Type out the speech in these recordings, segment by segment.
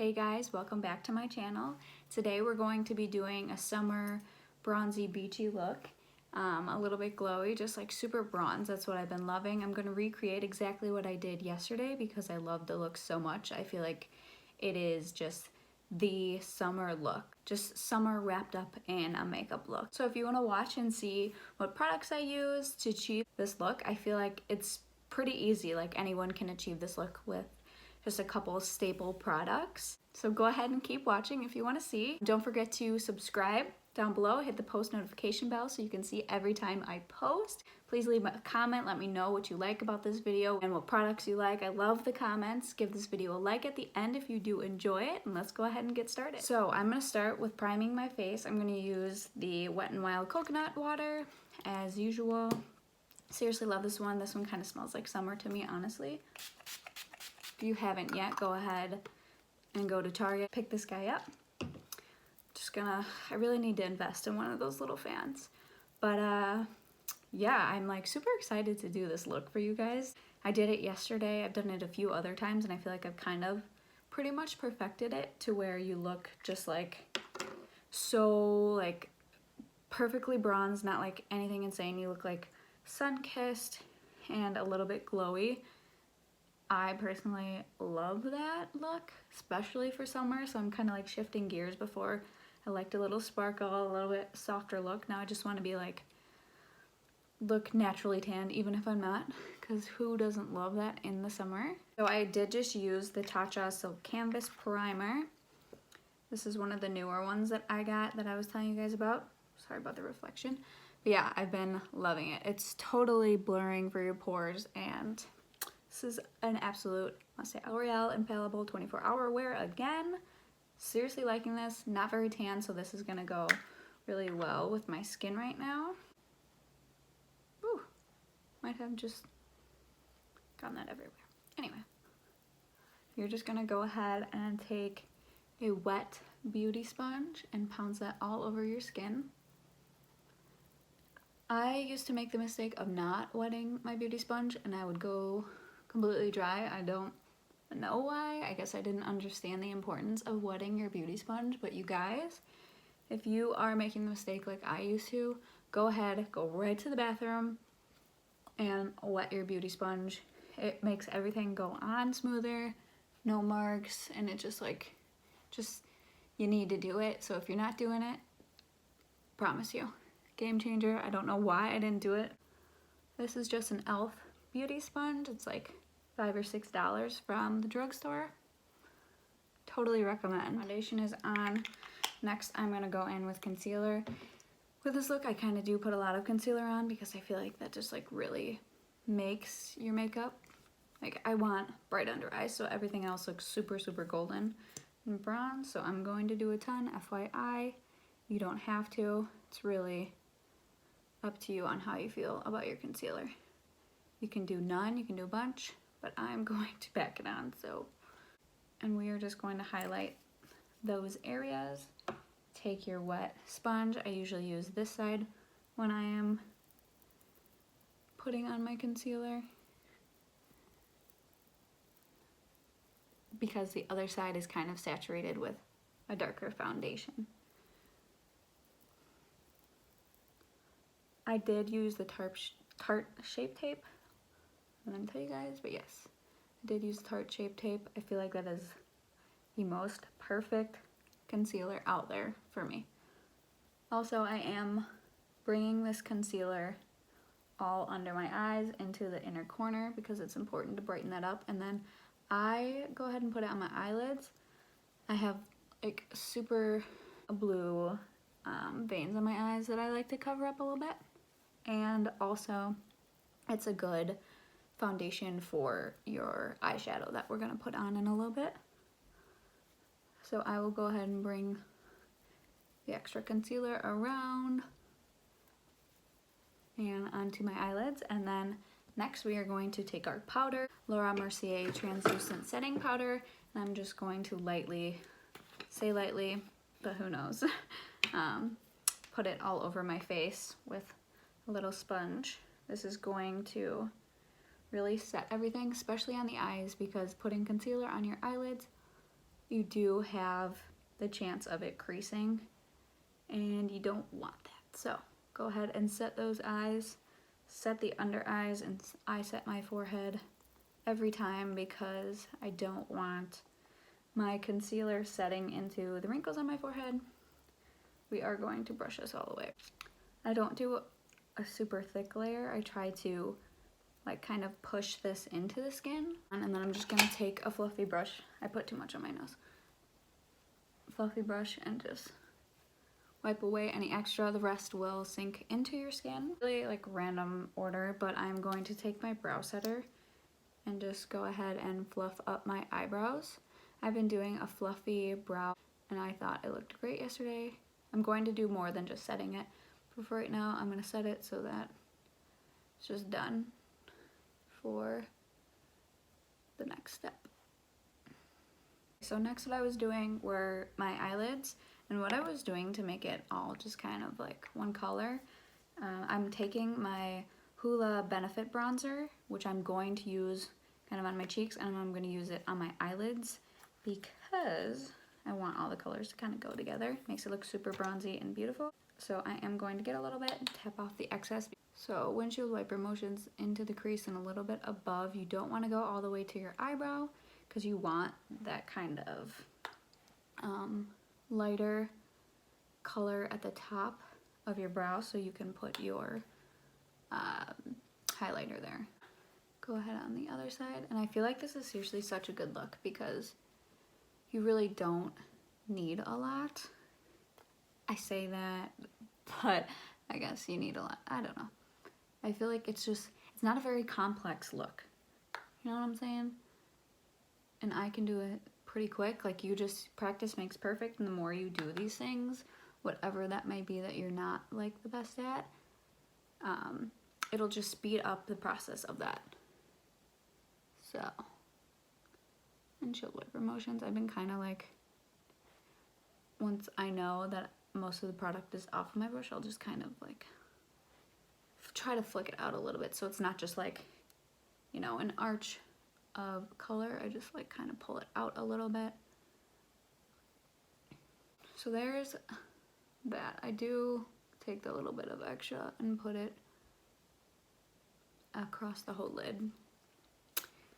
Hey guys, welcome back to my channel. Today we're going to be doing a summer bronzy beachy look. A little bit glowy, just like super bronze. That's what I've been loving. I'm going to recreate exactly what I did yesterday because I love the look so much. I feel like it is just the summer look, just summer wrapped up in a makeup look. So if you want to watch and see what products I use to achieve this look, I feel like it's pretty easy. Like anyone can achieve this look with just a couple of staple products. So go ahead and keep watching if you want to see. Don't forget to subscribe down below, hit the post notification bell so you can see every time I post. Please leave a comment, let me know what you like about this video and what products you like. I love the comments. Give this video a like at the end if you do enjoy it, and let's go ahead and get started. So I'm going to start with priming my face. I'm going to use the Wet n Wild coconut water as usual. Seriously love this one. This one kind of smells like summer to me, honestly. If you haven't yet, go ahead and go to Target, pick this guy up. I really need to invest in one of those little fans. But yeah, I'm like super excited to do this look for you guys. I did it yesterday. I've done it a few other times and I feel like I've kind of pretty much perfected it to where you look just like so like perfectly bronzed, not like anything insane. You look like sun-kissed and a little bit glowy. I personally love that look, especially for summer, so I'm kind of like shifting gears. Before I liked a little sparkle, a little bit softer look. Now I just want to be like, look naturally tanned, even if I'm not, because who doesn't love that in the summer? So I did just use the Tatcha Silk Canvas Primer. This is one of the newer ones that I got that I was telling you guys about. Sorry about the reflection. But yeah, I've been loving it. It's totally blurring for your pores, and this is an absolute must-have. L'Oreal Infallible 24-hour wear again. Seriously liking this. Not very tan, so this is gonna go really well with my skin right now. Ooh, might have just gotten that everywhere. Anyway, you're just gonna go ahead and take a wet beauty sponge and pounce that all over your skin. I used to make the mistake of not wetting my beauty sponge and I would go completely dry. I don't know why. I guess I didn't understand the importance of wetting your beauty sponge. But you guys, if you are making the mistake like I used to, go ahead, go right to the bathroom and wet your beauty sponge. It makes everything go on smoother, no marks, and it just you need to do it. So if you're not doing it, promise you, game changer. I don't know why I didn't do it. This is just an e.l.f. beauty sponge. It's like $5 or $6 from the drugstore. Totally recommend. Foundation is on. Next, I'm gonna go in with concealer. With this look, I kind of do put a lot of concealer on because I feel like that just like really makes your makeup. Like I want bright under eyes, so everything else looks super, super golden and bronze. So I'm going to do a ton, FYI. You don't have to. It's really up to you on how you feel about your concealer. You can do none, you can do a bunch, but I'm going to back it on. And we are just going to highlight those areas. Take your wet sponge. I usually use this side when I am putting on my concealer, because the other side is kind of saturated with a darker foundation. I did use the Tarte Shape Tape. I'm gonna tell you guys, but yes, I did use Tarte Shape Tape. I feel like that is the most perfect concealer out there for me. Also, I am bringing this concealer all under my eyes into the inner corner because it's important to brighten that up. And then I go ahead and put it on my eyelids. I have like super blue veins on my eyes that I like to cover up a little bit. And also, it's a good foundation for your eyeshadow that we're gonna put on in a little bit. So I will go ahead and bring the extra concealer around and onto my eyelids. And then next we are going to take our powder, Laura Mercier Translucent Setting Powder, and I'm just going to lightly, say lightly, but who knows, put it all over my face with a little sponge. This is going to really set everything, especially on the eyes, because putting concealer on your eyelids you do have the chance of it creasing, and you don't want that. So go ahead and set those eyes, set the under eyes, and I set my forehead every time because I don't want my concealer setting into the wrinkles on my forehead. We are going to brush this all the way. I don't do a super thick layer. I try to like kind of push this into the skin, and then I'm just gonna take a fluffy brush. I put too much on my nose. Fluffy brush and just wipe away any extra. The rest will sink into your skin. Really like random order, but I'm going to take my brow setter and just go ahead and fluff up my eyebrows. I've been doing a fluffy brow and I thought it looked great yesterday. I'm going to do more than just setting it. But for right now, I'm gonna set it so that it's just done for the next step. So next what I was doing were my eyelids, and what I was doing to make it all just kind of like one color, I'm taking my Hoola Benefit Bronzer, which I'm going to use kind of on my cheeks, and I'm going to use it on my eyelids because I want all the colors to kind of go together. Makes it look super bronzy and beautiful. So I am going to get a little bit and tap off the excess. So windshield wiper motions into the crease and a little bit above. You don't want to go all the way to your eyebrow because you want that kind of lighter color at the top of your brow so you can put your highlighter there. Go ahead on the other side, and I feel like this is seriously such a good look because you really don't need a lot. I say that, but I guess you need a lot. I don't know. I feel like it's not a very complex look. You know what I'm saying? And I can do it pretty quick. Like, you just practice makes perfect, and the more you do these things, whatever that may be that you're not like the best at, it'll just speed up the process of that. So, windshield wiper motions, I've been kind of like, once I know that most of the product is off of my brush, I'll just kind of like try to flick it out a little bit so it's not just like, you know, an arch of color. I just like kind of pull it out a little bit. So there's that. I do take the little bit of extra and put it across the whole lid.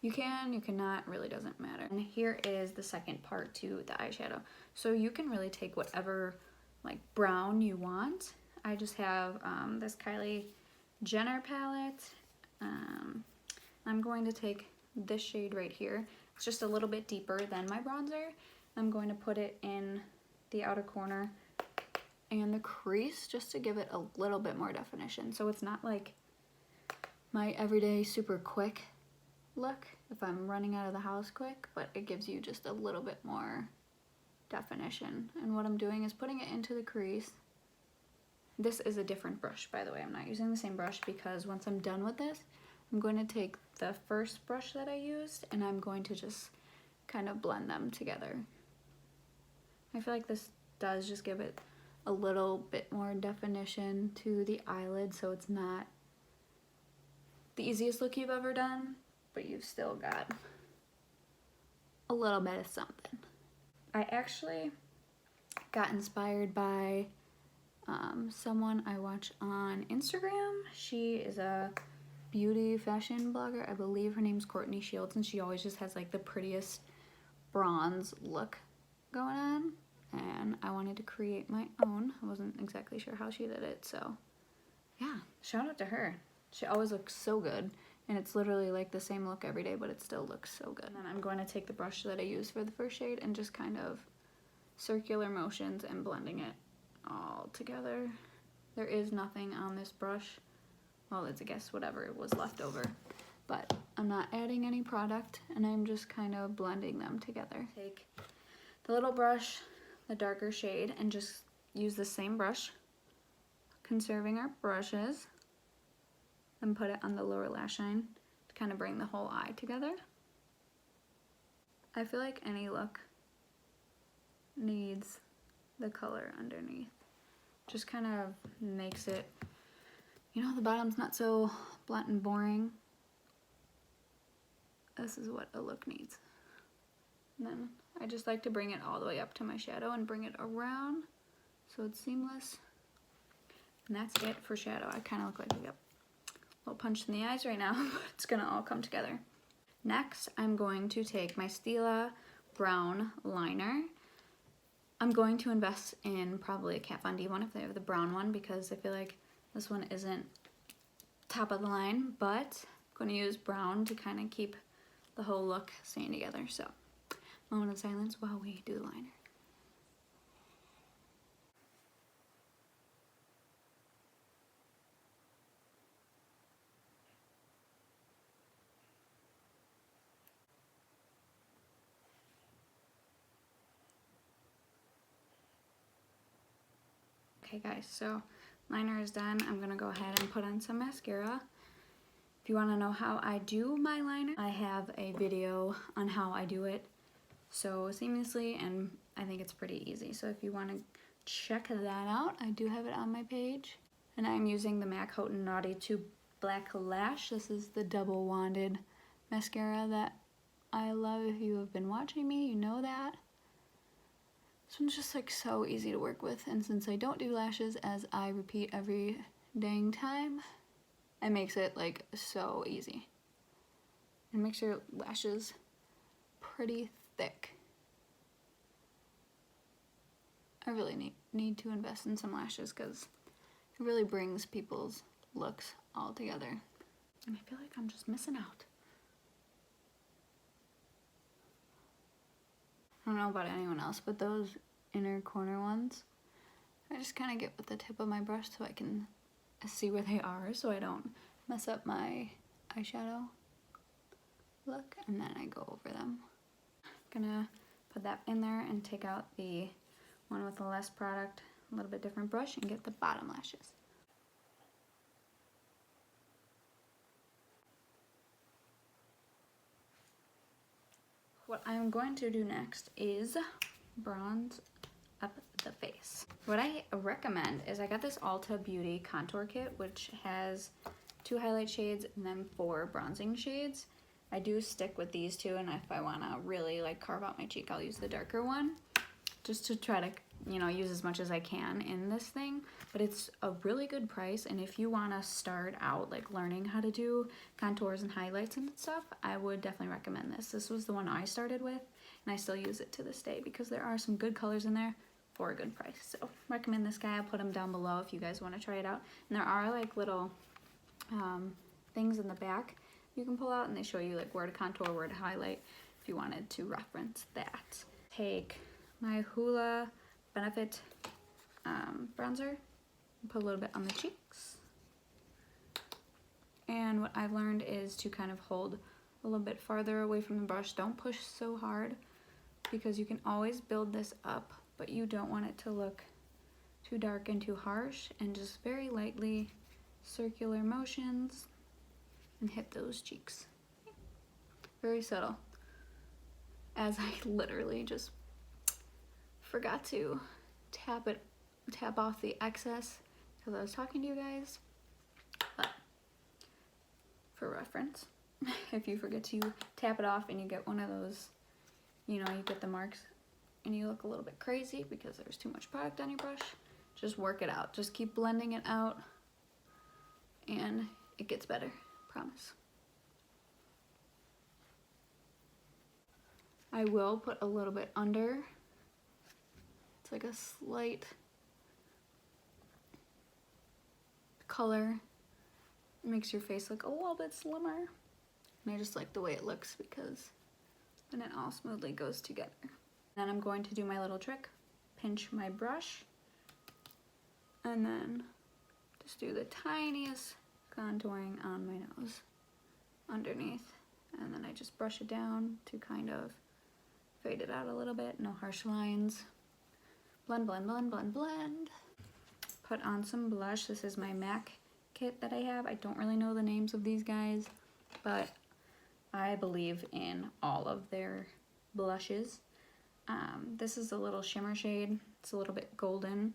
You can, you cannot, really doesn't matter. And here is the second part to the eyeshadow. So you can really take whatever like brown you want. I just have this Kylie Jenner palette. I'm going to take this shade right here. It's just a little bit deeper than my bronzer. I'm going to put it in the outer corner and the crease just to give it a little bit more definition. So it's not like my everyday super quick look if I'm running out of the house quick, but it gives you just a little bit more definition. And what I'm doing is putting it into the crease. This is a different brush, by the way. I'm not using the same brush because once I'm done with this, I'm going to take the first brush that I used and I'm going to just kind of blend them together. I feel like this does just give it a little bit more definition to the eyelid, so it's not the easiest look you've ever done, but you've still got a little bit of something. I actually got inspired by someone I watch on Instagram. She is a beauty fashion blogger. I believe her name's Courtney Shields, and she always just has like the prettiest bronze look going on, and I wanted to create my own. I wasn't exactly sure how she did it, so yeah, shout out to her. She always looks so good, and it's literally like the same look every day, but it still looks so good. And then I'm going to take the brush that I used for the first shade and just kind of circular motions and blending it all together. There is nothing on this brush. Well, it's, I guess, whatever was left over, but I'm not adding any product, and I'm just kind of blending them together. Take the little brush, the darker shade, and just use the same brush, conserving our brushes, and put it on the lower lash line to kind of bring the whole eye together. I feel like any look needs the color underneath. Just kind of makes it, you know, the bottom's not so blunt and boring. This is what a look needs. And then I just like to bring it all the way up to my shadow and bring it around so it's seamless. And that's it for shadow. I kind of look like I got a little punch in the eyes right now, but it's gonna all come together. Next, I'm going to take my Stila brown liner. I'm going to invest in probably a Kat Von D one if they have the brown one, because I feel like this one isn't top of the line, but I'm going to use brown to kind of keep the whole look staying together. So, moment of silence while we do the liner. Okay guys, so liner is done. I'm gonna go ahead and put on some mascara. If you wanna know how I do my liner, I have a video on how I do it so seamlessly, and I think it's pretty easy. So if you wanna check that out, I do have it on my page. And I'm using the MAC Haute and Naughty 2 Black Lash. This is the double wanded mascara that I love. If you have been watching me, you know that. This one's just like so easy to work with, and since I don't do lashes, as I repeat every dang time, it makes it like so easy. And makes your lashes pretty thick. I really need to invest in some lashes because it really brings people's looks all together. And I feel like I'm just missing out. I don't know about anyone else, but those inner corner ones, I just kind of get with the tip of my brush so I can see where they are so I don't mess up my eyeshadow look, and then I go over them. I'm gonna put that in there and take out the one with the less product, a little bit different brush, and get the bottom lashes. What I'm going to do next is bronze up the face. What I recommend is I got this Ulta Beauty contour kit, which has 2 highlight shades and then 4 bronzing shades. I do stick with these 2, and if I want to really like carve out my cheek, I'll use the darker one, just to try to, you know, use as much as I can in this thing. But it's a really good price, and if you want to start out like learning how to do contours and highlights and stuff, I would definitely recommend this. This was the one I started with, and I still use it to this day because there are some good colors in there for a good price. So recommend this guy. I'll put him down below if you guys want to try it out. And there are like little things in the back you can pull out, and they show you like where to contour, where to highlight, if you wanted to reference that. Take my Hoola Benefit bronzer, put a little bit on the cheeks. And what I've learned is to kind of hold a little bit farther away from the brush. Don't push so hard, because you can always build this up, but you don't want it to look too dark and too harsh, and just very lightly circular motions and hit those cheeks. Very subtle. As I literally just forgot to tap off the excess because I was talking to you guys. But for reference, if you forget to tap it off and you get one of those, you know, you get the marks and you look a little bit crazy because there's too much product on your brush, just work it out. Just keep blending it out and it gets better, promise. I will put a little bit under. It's like a slight color. It makes your face look a little bit slimmer. And I just like the way it looks because then it all smoothly goes together. Then I'm going to do my little trick. Pinch my brush and then just do the tiniest contouring on my nose underneath, and then I just brush it down to kind of fade it out a little bit. No harsh lines. Blend, blend, blend, blend, blend. Put on some blush. This is my MAC kit that I have. I don't really know the names of these guys, but I believe in all of their blushes. This is a little shimmer shade. It's a little bit golden.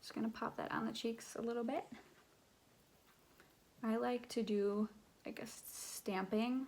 Just gonna pop that on the cheeks a little bit. I like to do like a stamping.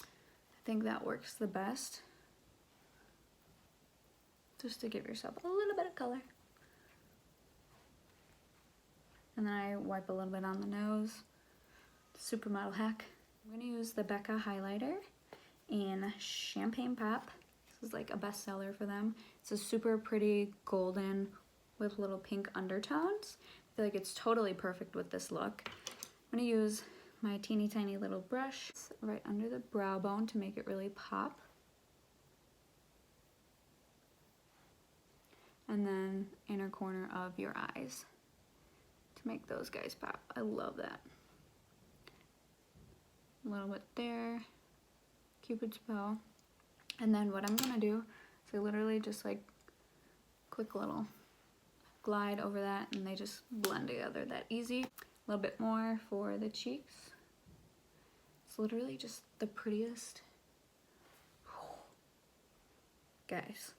I think that works the best. just to give yourself a little bit of color. And then I wipe a little bit on the nose. Supermodel hack. I'm gonna use the Becca highlighter in Champagne Pop. This is like a bestseller for them. It's a super pretty golden with little pink undertones. I feel like it's totally perfect with this look. I'm gonna use my teeny tiny little brush right under the brow bone to make it really pop. And then inner corner of your eyes to make those guys pop. I love that. A little bit there, Cupid's bow. And then what I'm gonna do is I literally just like quick little glide over that and they just blend together that easy. A little bit more for the cheeks. It's literally just the prettiest. Guys,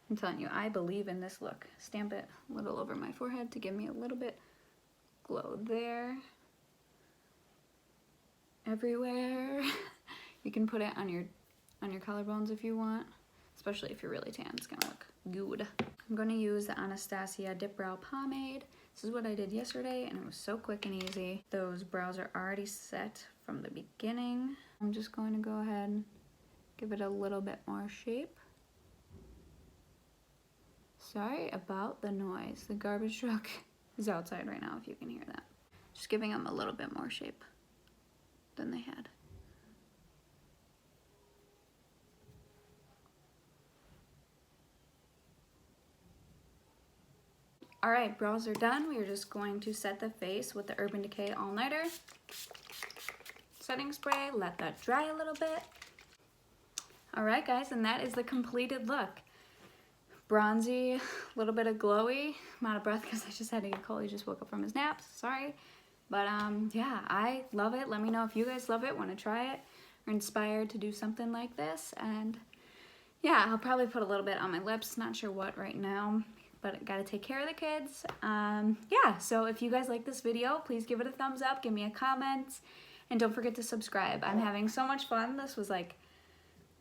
I'm telling you, I believe in this look. Stamp it a little over my forehead to give me a little bit glow there. Everywhere. You can put it on your collarbones if you want, especially if you're really tan. It's gonna look good. I'm gonna use the Anastasia dipbrow pomade. This is what I did yesterday and it was so quick and easy. Those brows are already set from the beginning. I'm just going to go ahead and give it a little bit more shape. Sorry about the noise. The garbage truck is outside right now if you can hear that. Just giving them a little bit more shape than they had. All right, brows are done. We are just going to set the face with the Urban Decay All Nighter setting spray. Let that dry a little bit. All right, guys, and that is the completed look. Bronzy, a little bit of glowy. I'm out of breath because I just had to get Coley just woke up from his naps. Sorry. But yeah, I love it. Let me know if you guys love it, want to try it, or inspired to do something like this. And yeah, I'll probably put a little bit on my lips. Not sure what right now, but I gotta take care of the kids. Yeah, so if you guys like this video, please give it a thumbs up, give me a comment, and don't forget to subscribe. I'm having so much fun. This was like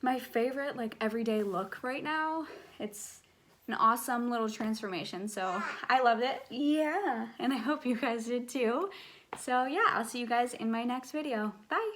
my favorite like everyday look right now. It's an awesome little transformation, so I loved it. Yeah, and I hope you guys did too. So yeah, I'll see you guys in my next video. Bye.